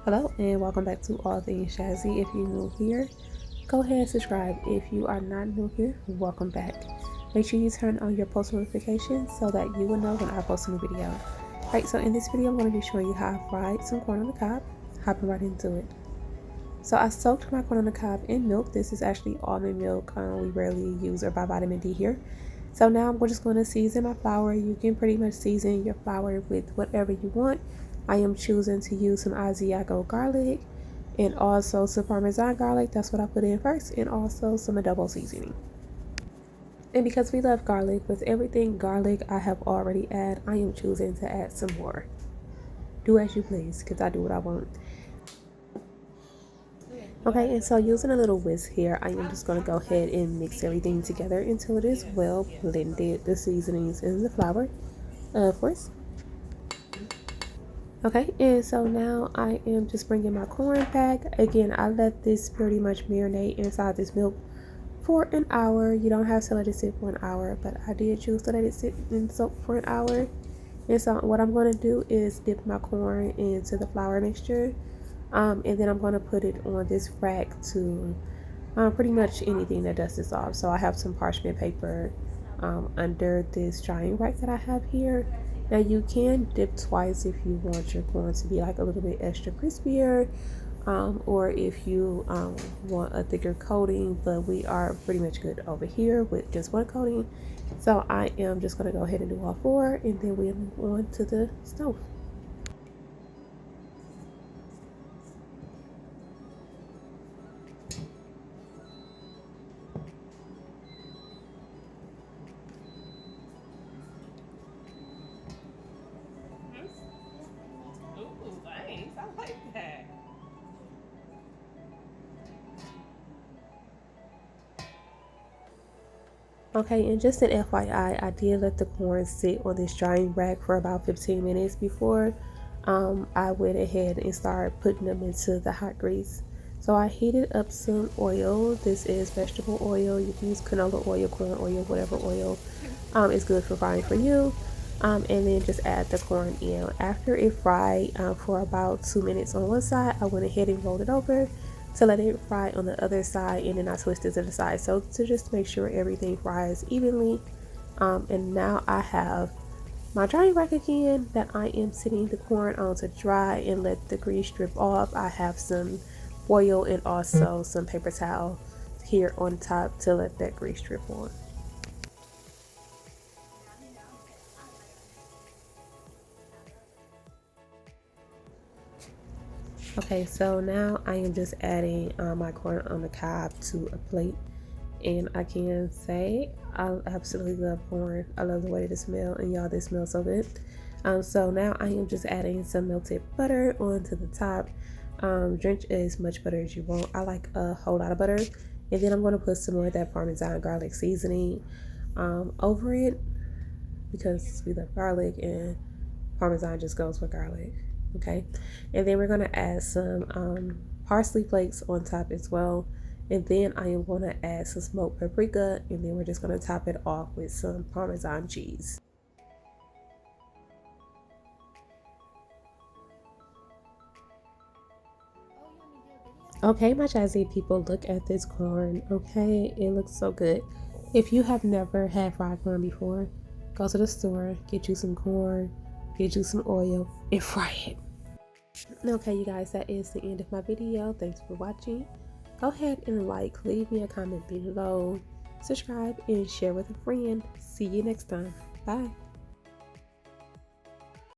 Hello and welcome back to All Things Shazzy. If you're new here, go ahead and subscribe. If you are not new here, welcome back. Make sure you turn on your post notifications so that you will know when I post a new video. Alright, so in this video I'm going to be showing you how I fried some corn on the cob. Hopping right into it. So I soaked my corn on the cob in milk. This is actually almond milk. We rarely use or buy vitamin D here. So now I'm just going to season my flour. You can pretty much season your flour with whatever you want. I am choosing to use some Asiago garlic and also some Parmesan garlic. That's what I put in first, and also some adobo seasoning. And because we love garlic, with everything garlic I have already added, I am choosing to add some more. Do as you please, because I do what I want. Okay, and so using a little whisk here, I am just going to go ahead and mix everything together until it is well blended, the seasonings and the flour, of course. Okay, and so now I am just bringing my corn back. Again, I let this pretty much marinate inside this milk for an hour. You don't have to let it sit for an hour, but I did choose to let it sit and soak for an hour. And so what I'm going to do is dip my corn into the flour mixture, and then I'm going to put it on this rack to pretty much anything that dust is off. So I have some parchment paper under this drying rack that I have here. Now you can dip twice if you want your corn to be like a little bit extra crispier, or if you want a thicker coating, but we are pretty much good over here with just one coating. So I am just going to go ahead and do all four, and then we'll move on to the stove. Ooh, thanks. I like that. Okay, and just an FYI, I did let the corn sit on this drying rack for about 15 minutes before I went ahead and started putting them into the hot grease. So I heated up some oil. This is vegetable oil. You can use canola oil, corn oil, whatever oil is good for frying for you. And then just add the corn in. After it fried for about 2 minutes on one side, I went ahead and rolled it over to let it fry on the other side, and then I twisted to the side, so to just make sure everything fries evenly. And now I have my drying rack again that I am sitting the corn on to dry and let the grease drip off. I have some oil and also some paper towel here on top to let that grease drip on. Okay, so now I am just adding my corn on the cob to a plate, and I can say I absolutely love corn. I love the way it smells, and y'all, this smells so good. So now I am just adding some melted butter onto the top. Drench as much butter as you want. I like a whole lot of butter, and then I'm going to put some more of that Parmesan garlic seasoning over it, because we love garlic and Parmesan just goes with garlic. Okay, and then we're going to add some parsley flakes on top as well, and then I am going to add some smoked paprika, and then we're just going to top it off with some Parmesan cheese. Okay, my jazzy people, look at this corn. Okay, it looks so good. If you have never had fried corn before, go to the store, get you some corn, get you some oil, and fry it. Okay, you guys, that is the end of my video. Thanks for watching. Go ahead and leave me a comment below, subscribe, and share with a friend. See you next time. Bye.